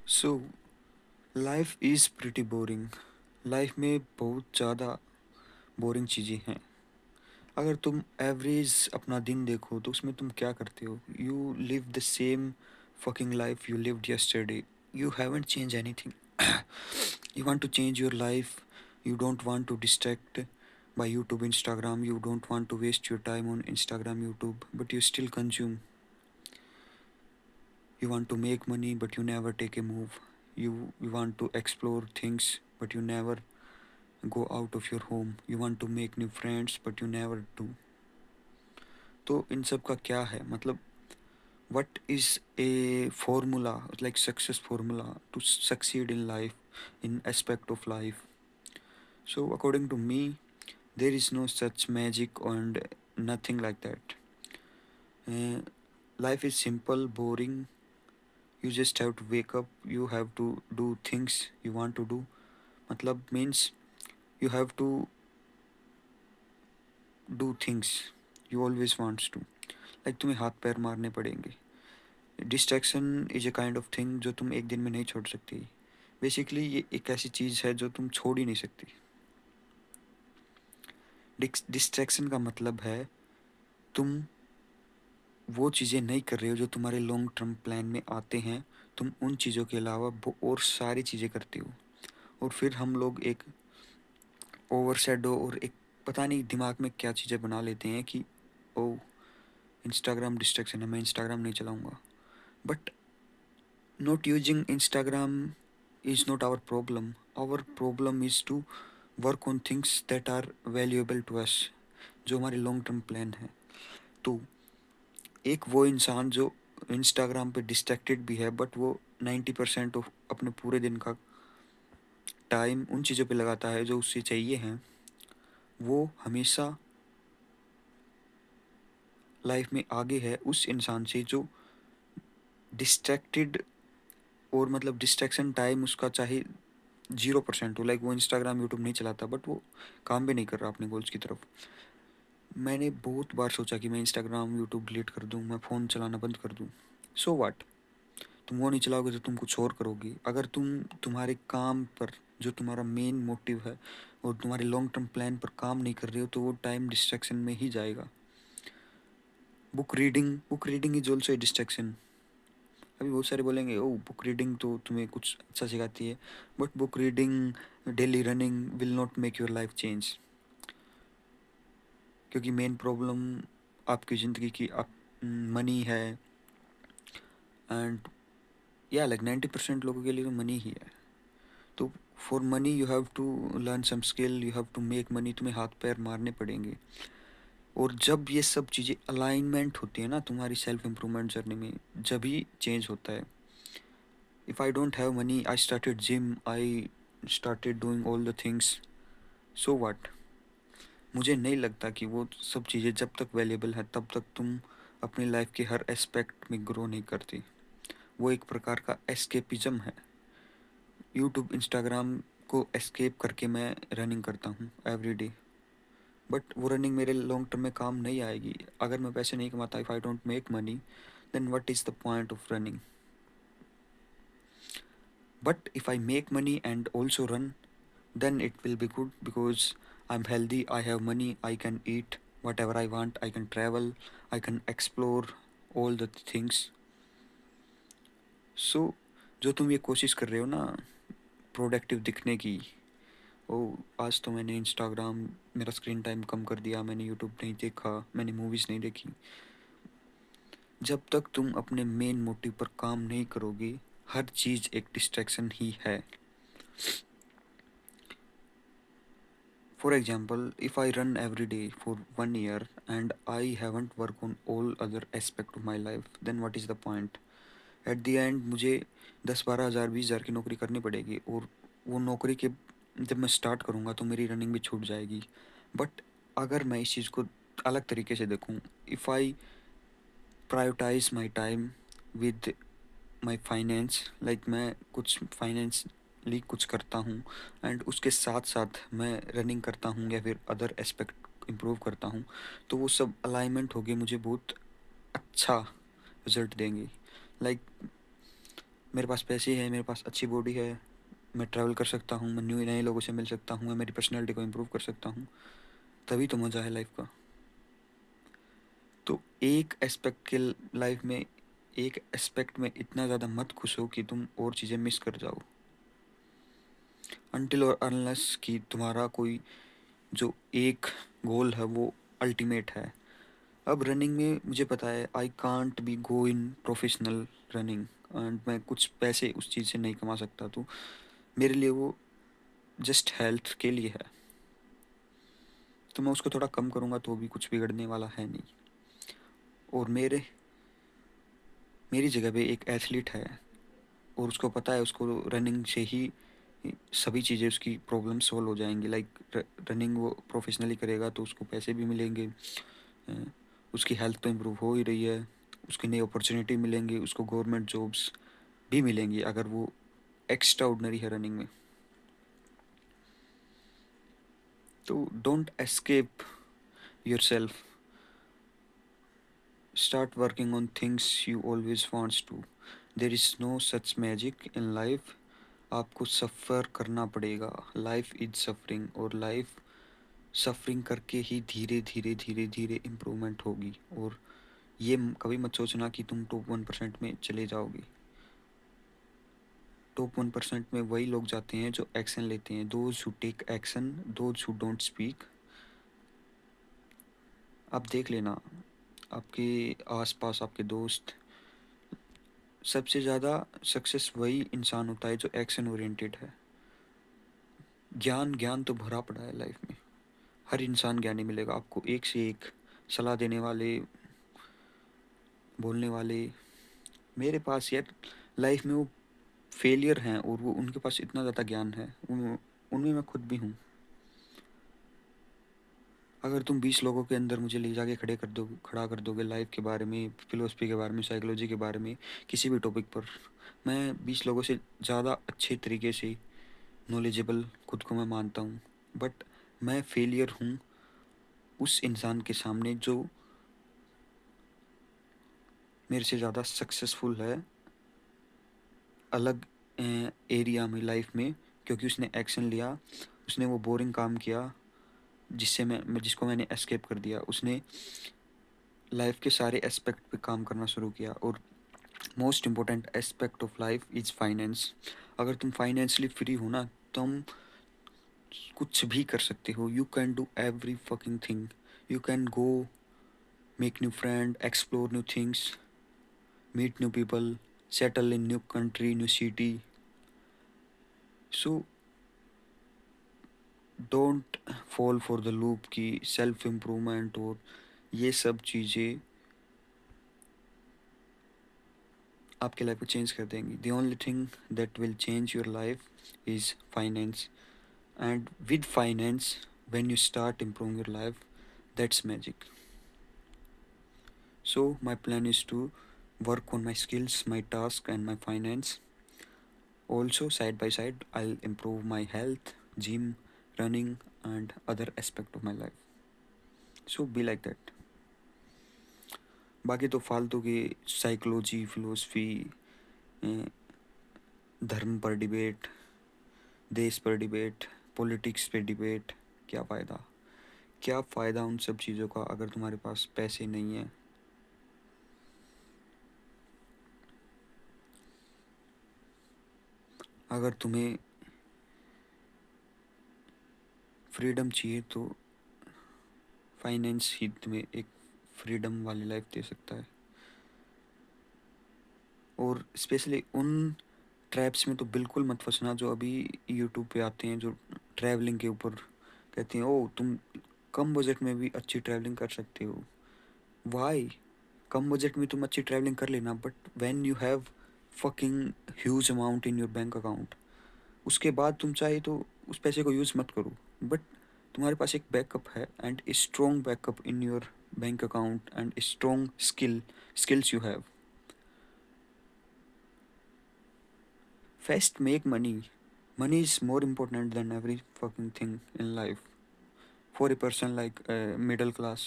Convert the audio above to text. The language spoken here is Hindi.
So life is pretty boring. Life में बहुत ज़्यादा बोरिंग चीज़ें हैं। अगर तुम एवरेज अपना दिन देखो तो उसमें तुम क्या करते हो? You live the same fucking life you lived yesterday. You haven't changed anything. You want to change your life. You don't want to distract by YouTube, Instagram. You don't want to waste your time on Instagram, YouTube, but you still consume. You want to make money, but you never take a move. You want to explore things, but you never go out of your home. You want to make new friends, but you never do. तो इन सब का क्या है मतलब? What is a formula, like success formula to succeed in life, in aspect of life? So according to me, there is no such magic and nothing like that. uh, Life is simple, boring. You just have to wake up, you have to do things you want to do. Matlab means you have to do things you always wants to. Like तुम्हें हाथ पैर मारने पड़ेंगे. Distraction is a kind of thing जो तुम एक दिन में नहीं छोड़ सकती. बेसिकली ये एक ऐसी चीज़ है जो तुम छोड़ ही नहीं सकती. डिस्ट्रैक्शन का मतलब है तुम वो चीज़ें नहीं कर रहे हो जो तुम्हारे लॉन्ग टर्म प्लान में आते हैं. तुम उन चीज़ों के अलावा और सारी चीज़ें करती हो. और फिर हम लोग एक ओवर शेडो और एक पता नहीं दिमाग में क्या चीज़ें बना लेते हैं कि ओ इंस्टाग्राम डिस्ट्रैक्शन है, मैं इंस्टाग्राम नहीं चलाऊँगा. But not using Instagram is not our problem. Our problem is to work on things that are valuable to us, जो हमारे लॉन्ग टर्म प्लान है. तो एक वो इंसान जो इंस्टाग्राम पे डिस्ट्रैक्टेड भी है बट वो 90% ऑफ अपने पूरे दिन का टाइम उन चीज़ों पे लगाता है जो उससे चाहिए हैं, वो हमेशा लाइफ में आगे है उस इंसान से जो डिस्ट्रैक्टेड. और मतलब डिस्ट्रैक्शन टाइम उसका चाहे 0% हो, लाइक वो इंस्टाग्राम यूट्यूब नहीं चलाता बट वो काम भी नहीं कर रहा अपने गोल्स की तरफ. मैंने बहुत बार सोचा कि मैं इंस्टाग्राम यूट्यूब डिलीट कर दूँ, मैं फ़ोन चलाना बंद कर दूँ. सो वाट? तुम वो नहीं चलाओगे तो तुम कुछ और करोगी. अगर तुम तुम्हारे काम पर जो तुम्हारा मेन मोटिव है और तुम्हारे लॉन्ग टर्म प्लान पर काम नहीं कर रहे हो तो वो टाइम डिस्ट्रैक्शन में ही जाएगा. Book reading is also a distraction. अभी बहुत सारे बोलेंगे ओ बुक रीडिंग तो तुम्हें कुछ अच्छा सिखाती है. But book reading, daily running will not make your life change. क्योंकि मेन प्रॉब्लम आपकी ज़िंदगी की आप मनी है. एंड या लाइक 90% लोगों के लिए तो मनी ही है. तो for money you have to learn some skill, you have to make money. तुम्हें हाथ पैर मारने पड़ेंगे. और जब ये सब चीज़ें अलाइनमेंट होती है ना तुम्हारी सेल्फ इम्प्रूवमेंट जर्नी में, जब ही चेंज होता है. If I don't have money, I started gym, I started doing all the things. So what? मुझे नहीं लगता कि वो सब चीज़ें जब तक अवेलेबल है तब तक तुम अपनी लाइफ के हर एस्पेक्ट में ग्रो नहीं करती. वो एक प्रकार का एस्केपिज्म है. यूट्यूब इंस्टाग्राम को एस्केप करके मैं रनिंग करता हूँ एवरी डे. बट वो रनिंग मेरे लॉन्ग टर्म में काम नहीं आएगी अगर मैं पैसे नहीं कमाता. If I don't make money then what is the point of running? But if I make money and also run then it will be good because I'm healthy, I have money, I can eat whatever I want, I can travel, I can explore all the things. So जो तुम ये कोशिश कर रहे हो ना प्रोडक्टिव दिखने की, ओ आज तो मैंने इंस्टाग्राम मेरा स्क्रीन टाइम कम कर दिया, मैंने यूट्यूब नहीं देखा, मैंने मूवीज़ नहीं देखी. जब तक तुम अपने मेन मोटिव पर काम नहीं करोगी हर चीज़ एक डिस्ट्रैक्शन ही है. For example, if I run every day for 1 year and I haven't worked on all other aspect of my life, then what is the point? At the end मुझे 10-12 हज़ार 20 हज़ार की नौकरी करनी पड़ेगी और वो नौकरी के जब मैं स्टार्ट करूँगा तो मेरी रनिंग भी छूट जाएगी. बट अगर मैं इस चीज़ को अलग तरीके से देखूँ, if I prioritize my time with my finance, like मैं कुछ फाइनेंसली कुछ करता हूँ एंड उसके साथ साथ मैं रनिंग करता हूँ या फिर अदर एस्पेक्ट इम्प्रूव करता हूँ, तो वो सब अलाइनमेंट होके मुझे बहुत अच्छा रिजल्ट देंगे. लाइक मेरे पास पैसे हैं, मेरे पास अच्छी बॉडी है, मैं ट्रैवल कर सकता हूँ, मैं न्यू नए लोगों से मिल सकता हूँ, मैं मेरी पर्सनैलिटी को इम्प्रूव कर सकता हूँ, तभी तो मज़ा है लाइफ का। तो एक एस्पेक्ट के लाइफ में, एक एस्पेक्ट में इतना ज़्यादा मत खुश हो कि तुम और चीज़ें मिस कर जाओ, अनटिल और अनलेस कि तुम्हारा कोई जो एक गोल है वो अल्टीमेट है। अब रनिंग में मुझे पता है I can't be go in professional running, and मैं कुछ पैसे उस चीज़ से नहीं कमा सकता, तो मेरे लिए वो जस्ट हेल्थ के लिए है, तो मैं उसको थोड़ा कम करूँगा तो भी कुछ बिगड़ने वाला है नहीं। और मेरी जगह पे एक एथलीट है, और उसको पता है उसको रनिंग से ही सभी चीज़ें, उसकी प्रॉब्लम सॉल्व हो जाएंगी। लाइक रनिंग वो प्रोफेशनली करेगा तो उसको पैसे भी मिलेंगे, अ, उसकी हेल्थ तो इम्प्रूव हो ही रही है, उसकी नई अपॉर्चुनिटी मिलेंगी, उसको गवर्नमेंट जॉब्स भी मिलेंगी अगर वो एक्स्ट्रा ऑर्डनरी है रनिंग में। तो don't escape yourself, start working on things you always wants to. There is no such magic in life, आपको सफ़र करना पड़ेगा, लाइफ इज सफरिंग, और लाइफ सफरिंग करके ही धीरे धीरे धीरे धीरे इम्प्रूवमेंट होगी। और ये कभी मत सोचना कि तुम टॉप 1% में चले जाओगे। टॉप 1% में वही लोग जाते हैं जो एक्शन लेते हैं, those who take action, those who don't speak. आप देख लेना, आपके आसपास आपके दोस्त, सबसे ज़्यादा सक्सेस वही इंसान होता है जो एक्शन ओरिएंटेड है। ज्ञान ज्ञान तो भरा पड़ा है लाइफ में, हर इंसान ज्ञानी मिलेगा आपको, एक से एक सलाह देने वाले, बोलने वाले। मेरे पास यार लाइफ में वो फेलियर हैं और वो उनके पास इतना ज़्यादा ज्ञान है, उनमें मैं खुद भी हूँ। अगर तुम 20 लोगों के अंदर मुझे ले जाके खड़ा कर दोगे लाइफ के बारे में, फिलोसफी के बारे में, साइकोलॉजी के बारे में, किसी भी टॉपिक पर, मैं 20 लोगों से ज़्यादा अच्छे तरीके से नॉलेजेबल खुद को मैं मानता हूँ। बट मैं फेलियर हूँ उस इंसान के सामने जो मेरे से ज़्यादा सक्सेसफुल है अलग एरिया में लाइफ में, क्योंकि उसने एक्शन लिया, उसने वो बोरिंग काम किया जिससे जिसको मैंने एस्केप कर दिया। उसने लाइफ के सारे एस्पेक्ट पे काम करना शुरू किया, और most important aspect of life is finance. अगर तुम फाइनेंशियली फ्री हो ना, तुम कुछ भी कर सकते हो, you can do every fucking thing, you can go make new friend, explore new things, meet new people, settle in new country, new city. So don't fall for the loop की सेल्फ इम्प्रूवमेंट और ये सब चीज़ें आपके लाइफ को चेंज कर देंगी। The only thing that will change your life is finance, and with finance when you start improving your life, that's magic. So my plan is to work on my skills, my task, and my finance. Also side by side I'll improve my health, gym, running, and other aspect of my life. So be like that. बाकी तो फालतू की साइकोलॉजी, फिलोसफी, धर्म पर डिबेट, देश पर डिबेट, पॉलिटिक्स पे डिबेट, क्या फ़ायदा? क्या फ़ायदा उन सब चीज़ों का अगर तुम्हारे पास पैसे नहीं है? अगर तुम्हें फ्रीडम चाहिए तो फाइनेंस ही तुम्हें एक फ्रीडम वाली लाइफ दे सकता है। और स्पेशली उन ट्रैप्स में तो बिल्कुल मत फंसना जो अभी यूट्यूब पे आते हैं, जो ट्रैवलिंग के ऊपर कहते हैं, ओ तुम कम बजट में भी अच्छी ट्रैवलिंग कर सकते हो। वाई? कम बजट में तुम अच्छी ट्रैवलिंग कर लेना, but when you have fucking huge amount in your bank account, उसके बाद तुम चाहे तो उस पैसे को यूज़ मत करो, बट तुम्हारे पास एक बैकअप है, and strong backup in your bank account, and strong skills you have. First make money. Money is more important than every fucking thing in life for a person like middle class.